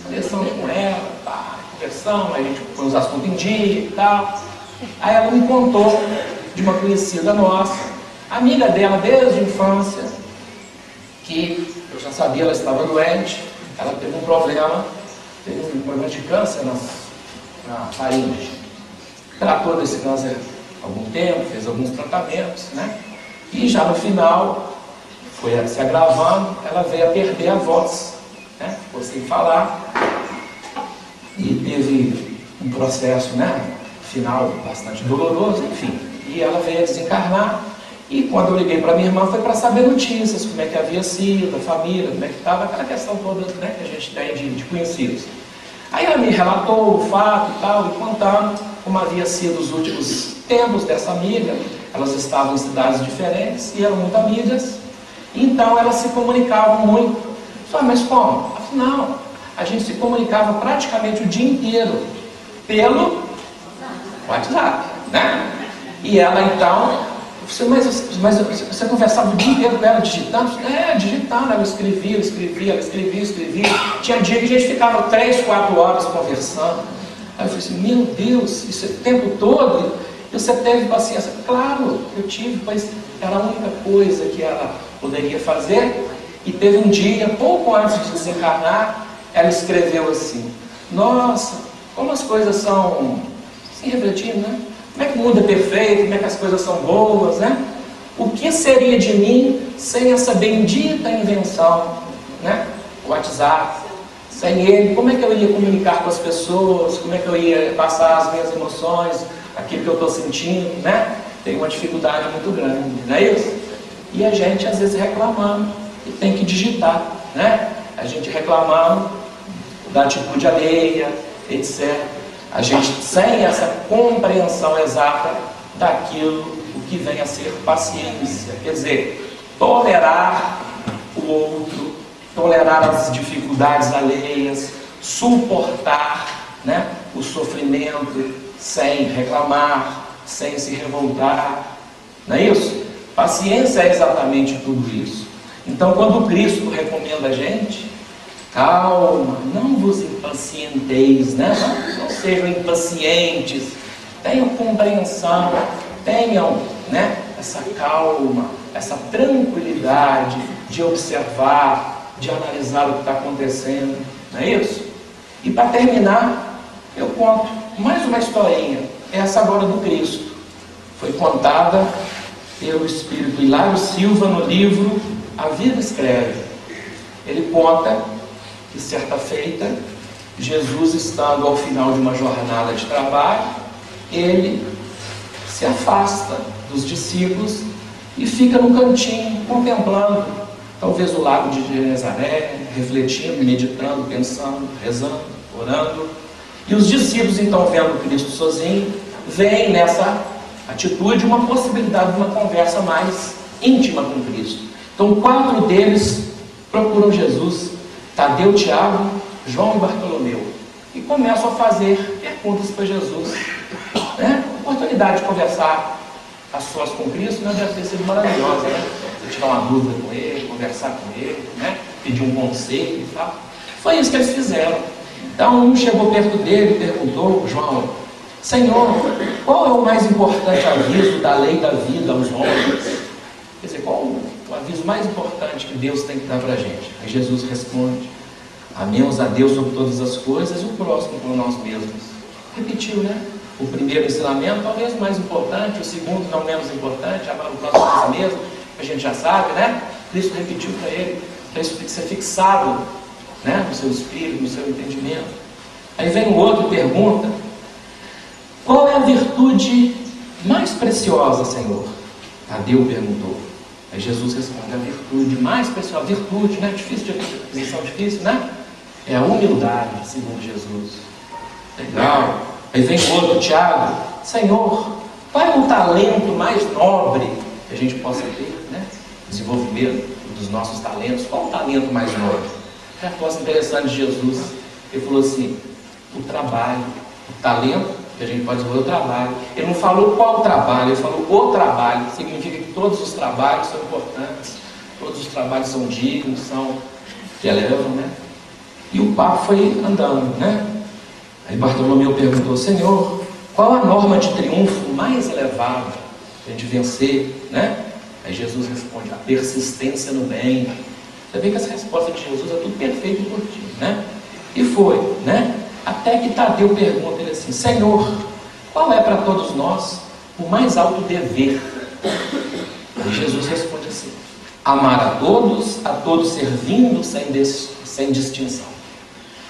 Conversando com ela, conversando, a gente põe os assuntos em dia e tal. Aí ela me contou de uma conhecida nossa, amiga dela desde a infância, que eu já sabia, ela estava doente, ela teve um problema de câncer na faringe. Tratou desse câncer há algum tempo, fez alguns tratamentos, né? E já no final, foi se agravando, ela veio a perder a voz, né? Ficou sem falar e teve um processo, né? Final bastante doloroso, enfim. E ela veio a desencarnar. E quando eu liguei para minha irmã foi para saber notícias, como é que havia sido, a família, como é que estava, aquela questão toda, né, que a gente tem de conhecidos. Aí ela me relatou o fato e tal, e contando como havia sido os últimos tempos dessa amiga. Elas estavam em cidades diferentes e eram muito amigas, então elas se comunicavam muito. Falei, mas como? Afinal, a gente se comunicava praticamente o dia inteiro pelo WhatsApp, né? E ela então... Mas você conversava o dia inteiro com ela digitando? Digitando, ela escrevia. Tinha dia que a gente ficava 3, 4 horas conversando. Aí eu falei assim, meu Deus, isso o tempo todo? E você teve paciência? Claro, eu tive, pois era a única coisa que ela poderia fazer. E teve um dia, pouco antes de desencarnar, ela escreveu assim, nossa, como as coisas são, assim refletindo, né? Como é que o mundo é perfeito, como é que as coisas são boas, né? O que seria de mim sem essa bendita invenção, né? O WhatsApp, sem ele, como é que eu ia comunicar com as pessoas, como é que eu ia passar as minhas emoções, aquilo que eu estou sentindo, né? Tem uma dificuldade muito grande, não é isso? E a gente às vezes reclamando, e tem que digitar, né? A gente reclamando da atitude alheia, etc. A gente, sem essa compreensão exata daquilo, o que vem a ser paciência, quer dizer, tolerar o outro, tolerar as dificuldades alheias, suportar, né, o sofrimento sem reclamar, sem se revoltar, não é isso? Paciência é exatamente tudo isso. Então, quando Cristo recomenda a gente, calma, não vos impacienteis, né? Não sejam impacientes, tenham compreensão, tenham, né, essa calma, essa tranquilidade de observar, de analisar o que está acontecendo, não é isso? E para terminar, eu conto mais uma historinha, essa agora do Cristo. Foi contada pelo Espírito Hilário Silva no livro A Vida Escreve. Ele conta que certa feita, Jesus estando ao final de uma jornada de trabalho, ele se afasta dos discípulos e fica no cantinho, contemplando, talvez o lago de Genezaré, refletindo, meditando, pensando, rezando, orando. E os discípulos, então, vendo Cristo sozinho, veem nessa atitude uma possibilidade de uma conversa mais íntima com Cristo. Então, 4 deles procuram Jesus, Tadeu, Tiago, João e Bartolomeu. E começam a fazer perguntas para Jesus, né? A oportunidade de conversar a sós com Cristo, né, deve ter sido maravilhosa, né? Você tirar uma dúvida com ele, conversar com ele, né? Pedir um conselho e tal. Foi isso que eles fizeram. Então um chegou perto dele e perguntou: João, Senhor, qual é o mais importante aviso da lei da vida aos homens? Quer dizer, qual o aviso mais importante que Deus tem que dar para a gente? Aí Jesus responde: amemos a Deus sobre todas as coisas e o próximo como nós mesmos. Repetiu, né? O primeiro ensinamento, talvez o mais importante, o segundo não menos importante, amar o próximo a nós mesmos, que a gente já sabe, né? Cristo repetiu para ele, para isso tem que ser fixado, né? No seu espírito, no seu entendimento. Aí vem o outro e pergunta: qual é a virtude mais preciosa, Senhor? Tadeu perguntou. Aí Jesus responde: a virtude mais preciosa, virtude, né? Difícil de aquisição, difícil, né? É a humildade, segundo Jesus. Legal. Aí vem o outro, Tiago: Senhor, qual é o talento mais nobre que a gente possa ter, né? Desenvolvimento dos nossos talentos. Qual é o talento mais nobre? A resposta interessante de Jesus, ele falou assim: o trabalho, o talento que a gente pode desenvolver, o trabalho. Ele não falou qual trabalho, ele falou o trabalho. Significa que todos os trabalhos são importantes, todos os trabalhos são dignos, que elevam, né? E o papo foi andando, né? Aí Bartolomeu perguntou: Senhor, qual a norma de triunfo mais elevada para a gente vencer, né? Aí Jesus responde: a persistência no bem. Você vê que essa resposta de Jesus é tudo perfeito por ti, né? E foi, né? Até que Tadeu pergunta ele assim: Senhor, qual é para todos nós o mais alto dever? E Jesus responde assim: amar a todos servindo sem distinção.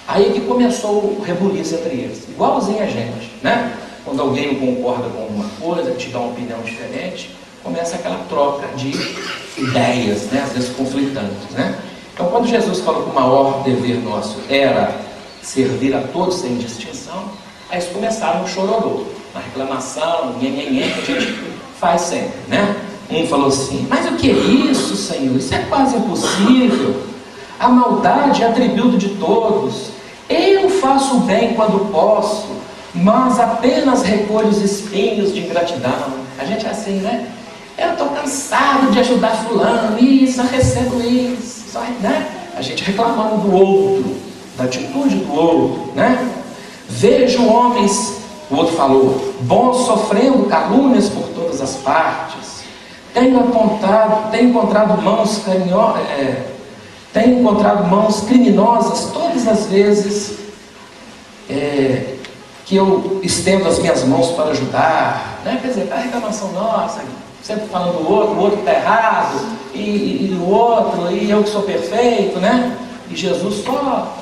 Aí que começou o rebuliço entre eles, igualzinho a gente, né? Quando alguém não concorda com alguma coisa, te dá uma opinião diferente, começa aquela troca de ideias, né? Às vezes conflitantes, né? Então, quando Jesus falou que o maior dever nosso era servir a todos sem distinção, aí eles começaram o chororô, a reclamação, nhenhenhen, que a gente faz sempre, né? Um falou assim: mas o que é isso, Senhor? Isso é quase impossível. A maldade é atributo de todos. Eu faço o bem quando posso, mas apenas recolho os espinhos de ingratidão. A gente é assim, né? Eu estou cansado de ajudar fulano, isso, eu recebo isso, só, né? A gente reclamando do outro, da atitude do outro, né? Vejo homens, o outro falou, bons sofrendo calúnias por todas as partes. Tenho encontrado mãos criminosas todas as vezes que eu estendo as minhas mãos para ajudar, né? Quer dizer, a reclamação nossa, sempre falando do outro, o outro está errado, e o outro, e eu que sou perfeito, né? E Jesus só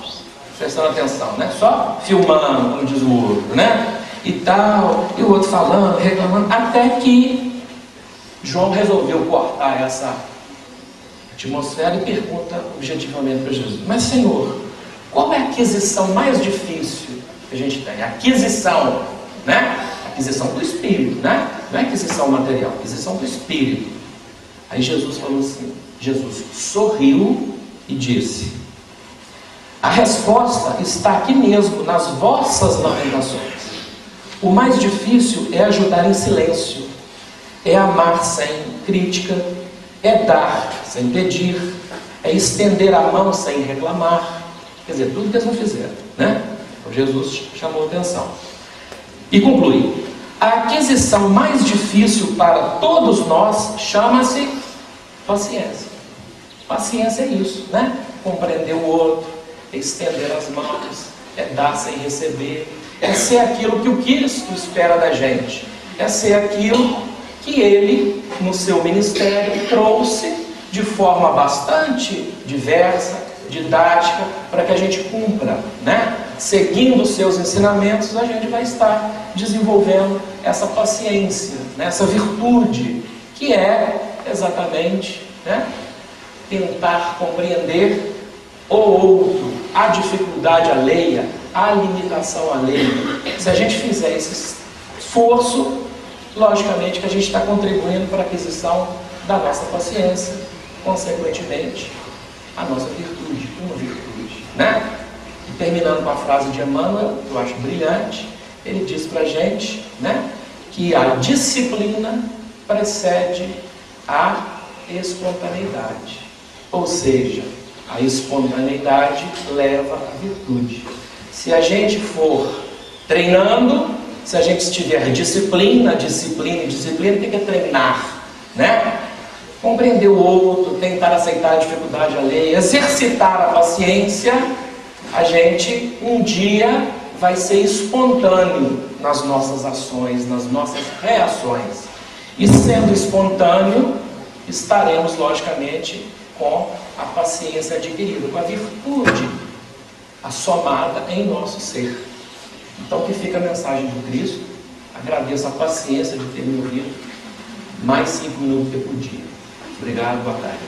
prestando atenção, né? Só filmando, como diz o outro, né? E tal, e o outro falando, reclamando, até que João resolveu cortar essa atmosfera e pergunta objetivamente para Jesus: mas Senhor, qual é a aquisição mais difícil que a gente tem? A aquisição, né? Aquisição do Espírito, né? Não é aquisição material, aquisição do Espírito. Aí Jesus falou assim, Jesus sorriu e disse: a resposta está aqui mesmo, nas vossas lamentações. O mais difícil é ajudar em silêncio, é amar sem crítica, é dar sem pedir, é estender a mão sem reclamar. Quer dizer, tudo que eles não fizeram, né? Então Jesus chamou a atenção e conclui: a aquisição mais difícil para todos nós chama-se paciência. Paciência é isso, né? Compreender o outro, é estender as mãos, é dar sem receber, é ser aquilo que o Cristo espera da gente, é ser aquilo que Ele, no seu ministério, trouxe de forma bastante diversa, didática, para que a gente cumpra, né? Seguindo os seus ensinamentos, a gente vai estar desenvolvendo essa paciência, né? Essa virtude, que é exatamente, né? Tentar compreender o outro, a dificuldade alheia, a limitação alheia. Se a gente fizer esse esforço, logicamente que a gente está contribuindo para a aquisição da nossa paciência, consequentemente, a nossa virtude, uma virtude, né? E terminando com a frase de Emmanuel, que eu acho brilhante, ele diz para a gente, né, que a disciplina precede a espontaneidade. Ou seja, a espontaneidade leva à virtude. Se a gente for treinando, se a gente estiver disciplina, tem que treinar, né? Compreender o outro, tentar aceitar a dificuldade alheia, exercitar a paciência, a gente um dia vai ser espontâneo nas nossas ações, nas nossas reações. E sendo espontâneo, estaremos logicamente com a paciência adquirida, com a virtude assomada em nosso ser. Então que fica a mensagem do Cristo. Agradeço a paciência de ter me ouvido mais 5 minutos que eu podia. Obrigado, boa tarde.